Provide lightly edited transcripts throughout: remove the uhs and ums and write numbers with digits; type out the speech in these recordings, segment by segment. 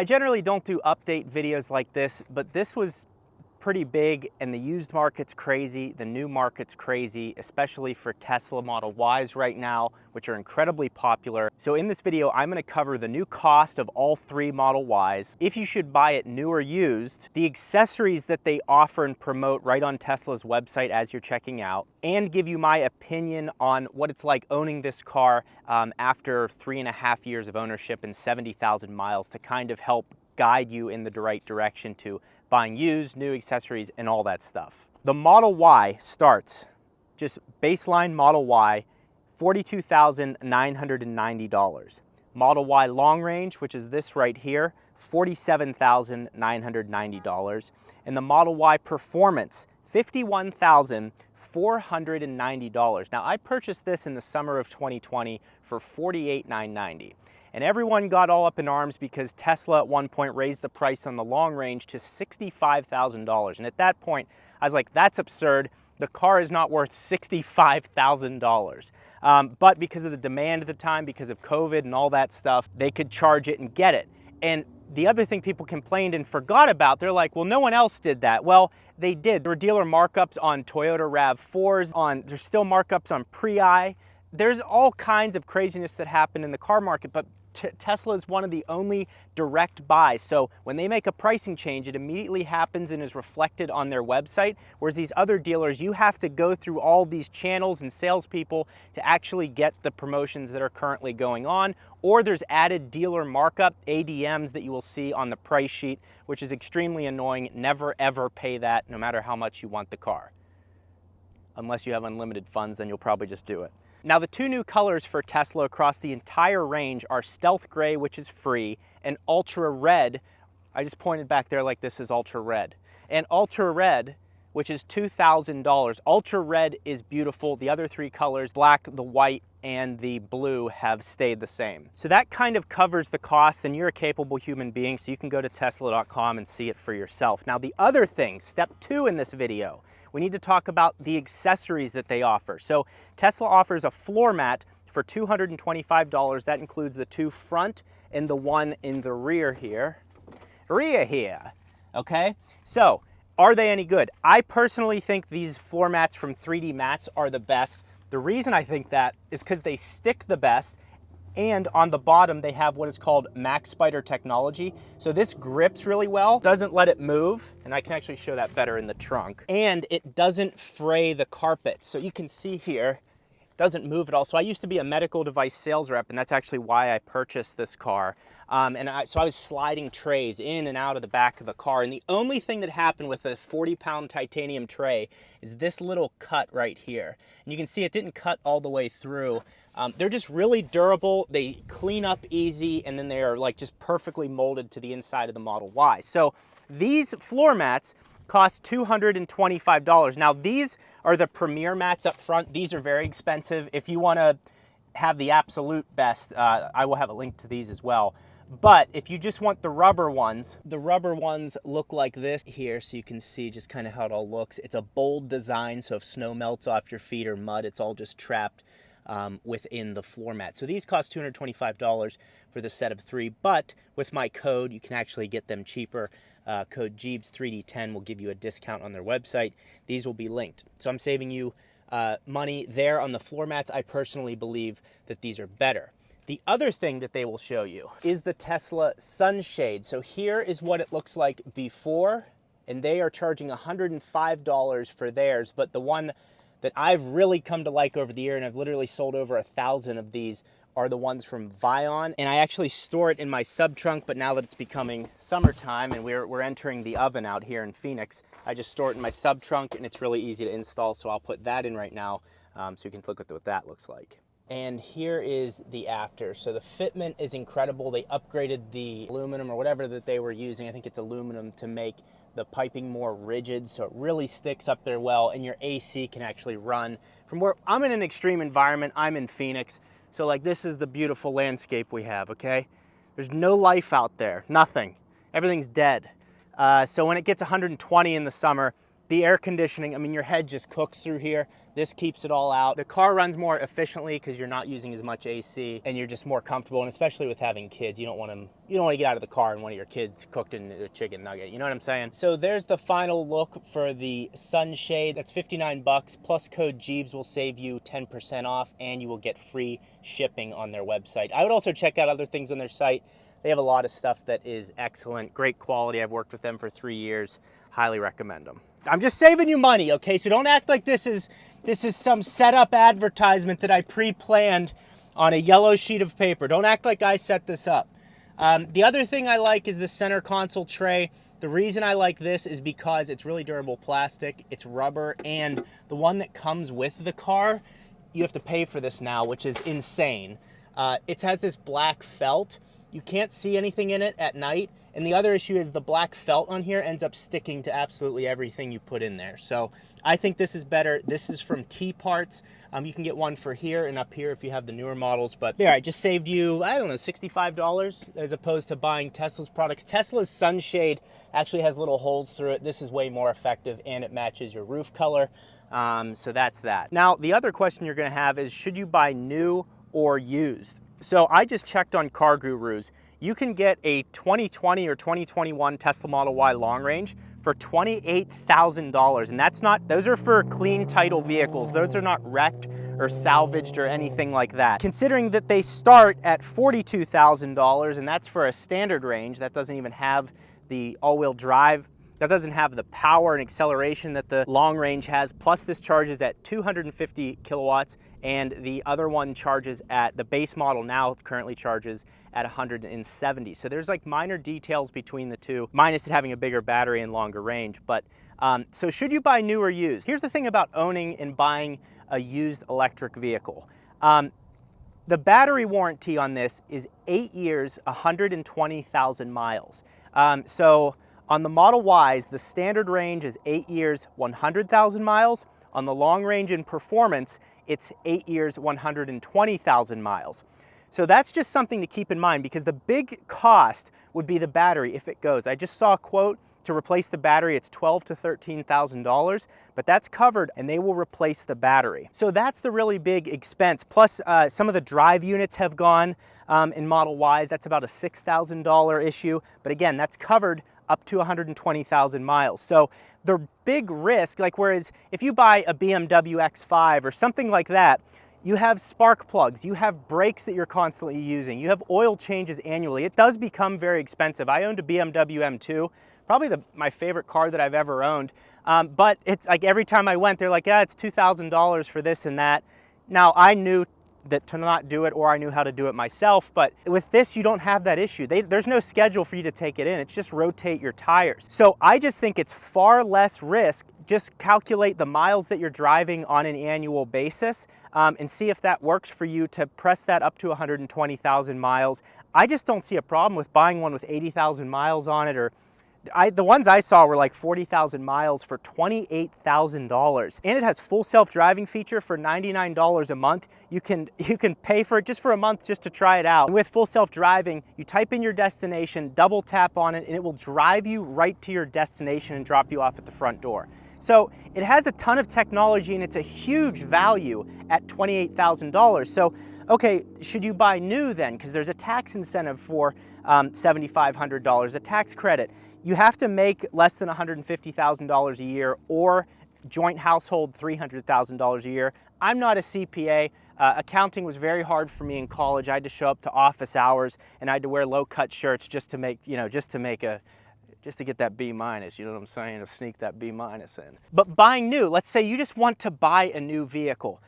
I generally don't do update videos like this, but this was pretty big, and the used market's crazy, the new market's crazy, especially for Tesla Model Ys right now, which are incredibly popular. So in this video, I'm gonna cover the new cost of all three Model Ys, if you should buy it new or used, the accessories that they offer and promote right on Tesla's website as you're checking out, and give you my opinion on what it's like owning this car after 3.5 years of ownership and 70,000 miles to kind of help guide you in the right direction to buying used, new accessories, and all that stuff. The Model Y starts, just baseline Model Y, $42,990. Model Y long range, which is this right here, $47,990. And the Model Y Performance, $51,490. Now, I purchased this in the summer of 2020 for $48,990. And everyone got all up in arms because Tesla at one point raised the price on the long range to $65,000. And at that point, I was like, that's absurd. The car is not worth $65,000. But because of the demand at the time, because of COVID and all that stuff, they could charge it and get it. And the other thing people complained and forgot about, they're like, well, no one else did that. Well, they did. There were dealer markups on Toyota RAV4s, there's still markups on Prii. There's all kinds of craziness that happened in the car market, but Tesla is one of the only direct buys. So when they make a pricing change, it immediately happens and is reflected on their website. Whereas these other dealers, you have to go through all these channels and salespeople to actually get the promotions that are currently going on. Or there's added dealer markup, ADMs, that you will see on the price sheet, which is extremely annoying. Never ever pay that, no matter how much you want the car. Unless you have unlimited funds, then you'll probably just do it. Now, the two new colors for Tesla across the entire range are Stealth Gray, which is free, and Ultra Red. I just pointed back there like this is Ultra Red. And Ultra Red, which is $2,000. Ultra Red is beautiful. The other three colors, black, the white, and the blue, have stayed the same. So that kind of covers the cost, and you're a capable human being, so you can go to Tesla.com and see it for yourself. Now, the other thing, step 2 in this video, we need to talk about the accessories that they offer. So Tesla offers a floor mat for $225. That includes the two front and the one in the rear here. Okay? So, are they any good? I personally think these floor mats from 3D Mats are the best. The reason I think that is because they stick the best, and on the bottom they have what is called Max Spider technology. So this grips really well, doesn't let it move, and I can actually show that better in the trunk. And it doesn't fray the carpet. So you can see here, it doesn't move at all. So I used to be a medical device sales rep, and that's actually why I purchased this car. So I was sliding trays in and out of the back of the car, and the only thing that happened with a 40-pound titanium tray is this little cut right here. And you can see it didn't cut all the way through. They're just really durable, they clean up easy, and then they are like just perfectly molded to the inside of the Model Y. So these floor mats cost $225. Now, these are the premier mats up front. These are very expensive. If you want to have the absolute best, I will have a link to these as well. But if you just want the rubber ones look like this here, so you can see just kind of how it all looks. It's a bold design, so if snow melts off your feet or mud, it's all just trapped within the floor mat. So these cost $225 for the set of 3, but with my code, you can actually get them cheaper. Code Gjeebs3D10 will give you a discount on their website. These will be linked. So I'm saving you money there on the floor mats. I personally believe that these are better. The other thing that they will show you is the Tesla sunshade. So here is what it looks like before, and they are charging $105 for theirs, but the one that I've really come to like over the year, and I've literally sold over 1,000 of these, are the ones from Vion. And I actually store it in my sub trunk, but now that it's becoming summertime and we're entering the oven out here in Phoenix, I just store it in my sub trunk, and it's really easy to install, so I'll put that in right now so you can look at what that looks like. And here is the after. So the fitment is incredible. They upgraded the aluminum or whatever that they were using. I think it's aluminum to make the piping more rigid, so it really sticks up there well, and your AC can actually run from where I'm in an extreme environment. I'm in Phoenix, so like this is the beautiful landscape we have, okay? There's no life out there, nothing. Everything's dead. So when it gets 120 in the summer, The air conditioning, I mean, your head just cooks through here. This keeps it all out. The car runs more efficiently because you're not using as much AC and you're just more comfortable. And especially with having kids, you don't want to get out of the car and one of your kids cooked in a chicken nugget. You know what I'm saying? So there's the final look for the sunshade. That's 59 bucks plus code Gjeebs will save you 10% off and you will get free shipping on their website. I would also check out other things on their site. They have a lot of stuff that is excellent, great quality. I've worked with them for 3 years. Highly recommend them. I'm just saving you money, okay? So don't act like this is some setup advertisement that I pre-planned on a yellow sheet of paper. Don't act like I set this up. The other thing I like is the center console tray. The reason I like this is because it's really durable plastic, it's rubber, and the one that comes with the car, you have to pay for this now, which is insane. It has this black felt. You can't see anything in it at night. And the other issue is the black felt on here ends up sticking to absolutely everything you put in there. So I think this is better. This is from T Parts. You can get one for here and up here if you have the newer models. But there, I just saved you, I don't know, $65 as opposed to buying Tesla's products. Tesla's sunshade actually has little holes through it. This is way more effective and it matches your roof color. So that's that. Now, the other question you're gonna have is, should you buy new or used? So I just checked on Car Gurus. You can get a 2020 or 2021 Tesla Model Y long range for $28,000. And that's not, those are for clean title vehicles. Those are not wrecked or salvaged or anything like that. Considering that they start at $42,000 and that's for a standard range, that doesn't even have the all-wheel drive, that doesn't have the power and acceleration that the long range has. Plus this charges at 250 kilowatts and the other one charges at, the base model now currently charges at 170. So there's like minor details between the two, minus it having a bigger battery and longer range. But so should you buy new or used? Here's the thing about owning and buying a used electric vehicle. The battery warranty on this is 8 years, 120,000 miles. So on the Model Ys, the standard range is 8 years, 100,000 miles. On the long range in performance, it's 8 years, 120,000 miles. So that's just something to keep in mind because the big cost would be the battery if it goes. I just saw a quote to replace the battery, it's $12,000 to $13,000, but that's covered and they will replace the battery. So that's the really big expense. Plus some of the drive units have gone in Model Ys, that's about a $6,000 issue. But again, that's covered up to 120,000 miles. So the big risk, like whereas if you buy a BMW X5 or something like that, you have spark plugs, you have brakes that you're constantly using, you have oil changes annually. It does become very expensive. I owned a BMW M2, probably my favorite car that I've ever owned. But it's like every time I went, they're like, yeah, it's $2,000 for this and that. Now I knew that to not do it, or I knew how to do it myself. But with this, you don't have that issue. There's no schedule for you to take it in. It's just rotate your tires. So I just think it's far less risk. Just calculate the miles that you're driving on an annual basis and see if that works for you to press that up to 120,000 miles. I just don't see a problem with buying one with 80,000 miles on it, or the ones I saw were like 40,000 miles for $28,000. And it has full self-driving feature for $99 a month. You can pay for it just for a month just to try it out. And with full self-driving, you type in your destination, double tap on it, and it will drive you right to your destination and drop you off at the front door. So it has a ton of technology and it's a huge value at $28,000. So, okay, should you buy new then? Because there's a tax incentive for $7,500, a tax credit. You have to make less than $150,000 a year or joint household $300,000 a year. I'm not a CPA. Accounting was very hard for me in college. I had to show up to office hours and I had to wear low-cut shirts just to get that B minus, you know what I'm saying, to sneak that B minus in. But buying new, let's say you just want to buy a new vehicle.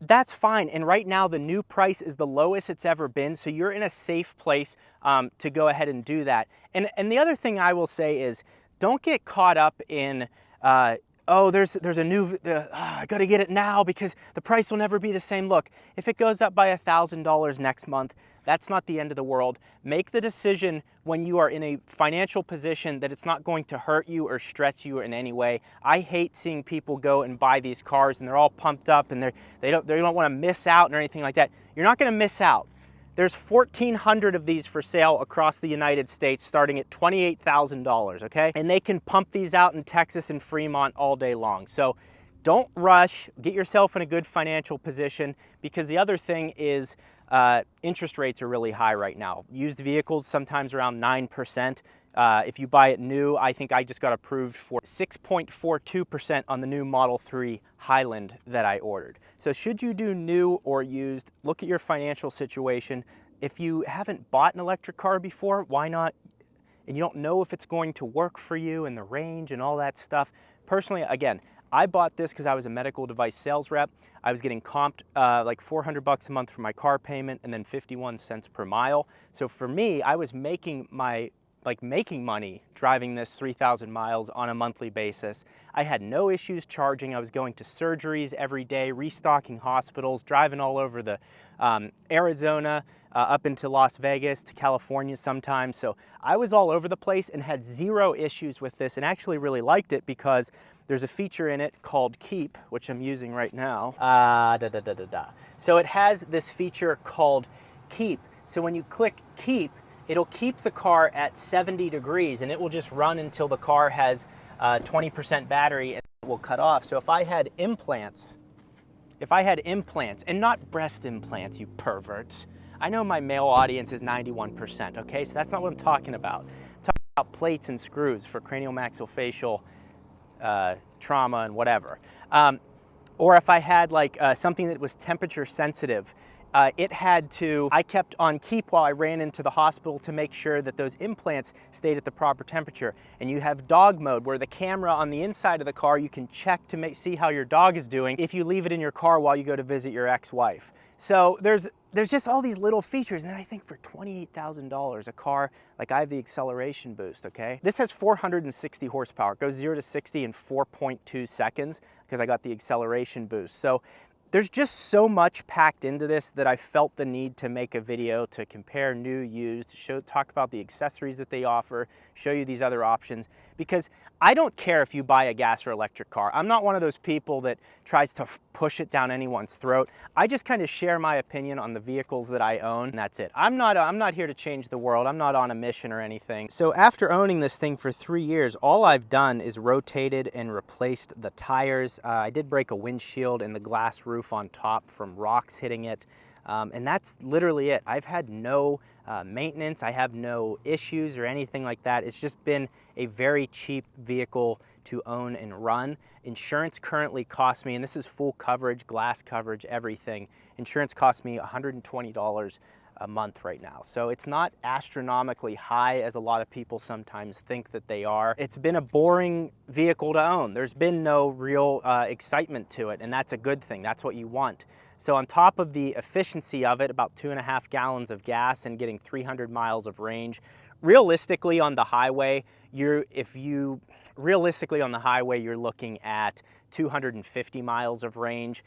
That's fine, and right now the new price is the lowest it's ever been, so you're in a safe place to go ahead and do that. And the other thing I will say is, don't get caught up in, oh, there's a new, I gotta get it now because the price will never be the same. Look, if it goes up by $1,000 next month, that's not the end of the world. Make the decision when you are in a financial position that it's not going to hurt you or stretch you in any way. I hate seeing people go and buy these cars and they're all pumped up and they don't want to miss out or anything like that. You're not going to miss out. There's 1,400 of these for sale across the United States, starting at $28,000, okay? And they can pump these out in Texas and Fremont all day long. So don't rush, get yourself in a good financial position, because the other thing is interest rates are really high right now. Used vehicles sometimes around 9%. If you buy it new, I think I just got approved for 6.42% on the new Model 3 Highland that I ordered. So should you do new or used, look at your financial situation. If you haven't bought an electric car before, why not? And you don't know if it's going to work for you and the range and all that stuff. Personally, again, I bought this because I was a medical device sales rep. I was getting comped like $400 a month for my car payment and then 51 cents per mile. So for me, I was making money driving this 3,000 miles on a monthly basis. I had no issues charging. I was going to surgeries every day, restocking hospitals, driving all over the Arizona, up into Las Vegas, to California sometimes. So I was all over the place and had zero issues with this, and actually really liked it because there's a feature in it called Keep, which I'm using right now. So it has this feature called Keep. So when you click Keep, it'll keep the car at 70 degrees and it will just run until the car has 20% battery and it will cut off. So if I had implants, and not breast implants, you perverts. I know my male audience is 91%, okay? So that's not what I'm talking about. I'm talking about plates and screws for craniomaxillofacial trauma and whatever. Or if I had like something that was temperature sensitive, I kept on Keep while I ran into the hospital to make sure that those implants stayed at the proper temperature. And you have dog mode, where the camera on the inside of the car, you can check to see how your dog is doing if you leave it in your car while you go to visit your ex-wife. So there's just all these little features. And then I think for $28,000 a car, like I have the acceleration boost, okay? This has 460 horsepower. It goes 0 to 60 in 4.2 seconds because I got the acceleration boost. So there's just so much packed into this that I felt the need to make a video to compare new, used, talk about the accessories that they offer, show you these other options, because I don't care if you buy a gas or electric car. I'm not one of those people that tries to push it down anyone's throat. I just kind of share my opinion on the vehicles that I own, and that's it. I'm not here to change the world. I'm not on a mission or anything. So after owning this thing for 3 years, all I've done is rotated and replaced the tires. I did break a windshield and the glass roof on top from rocks hitting it. And that's literally it. I've had no maintenance. I have no issues or anything like that. It's just been a very cheap vehicle to own and run. Insurance currently costs me, and this is full coverage, glass coverage, everything. Insurance costs me $120 a month right now. So it's not astronomically high as a lot of people sometimes think that they are. It's been a boring vehicle to own. There's been no real excitement to it, and that's a good thing. That's what you want. So on top of the efficiency of it, about 2.5 gallons of gas and getting 300 miles of range, realistically on the highway, you're looking at 250 miles of range,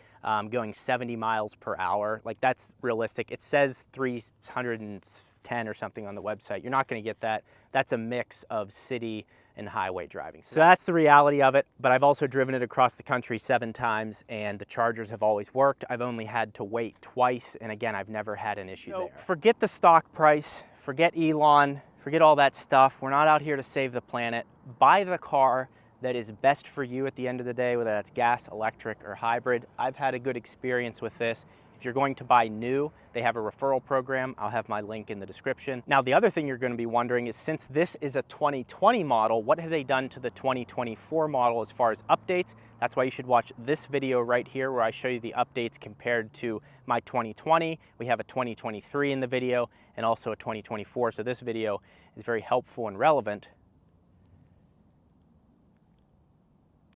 going 70 miles per hour. Like, that's realistic. It says 310 or something on the website. You're not going to get that. That's a mix of city and highway driving. So that's the reality of it, but I've also driven it across the country 7 times and the chargers have always worked. I've only had to wait twice, and again, I've never had an issue there. Forget the stock price, forget Elon, forget all that stuff. We're not out here to save the planet. Buy the car that is best for you at the end of the day, whether that's gas, electric, or hybrid. I've had a good experience with this. If you're going to buy new, they have a referral program. I'll have my link in the description. Now, the other thing you're going to be wondering is, since this is a 2020 model, what have they done to the 2024 model as far as updates? That's why you should watch this video right here, where I show you the updates compared to my 2020. We have a 2023 in the video and also a 2024. So this video is very helpful and relevant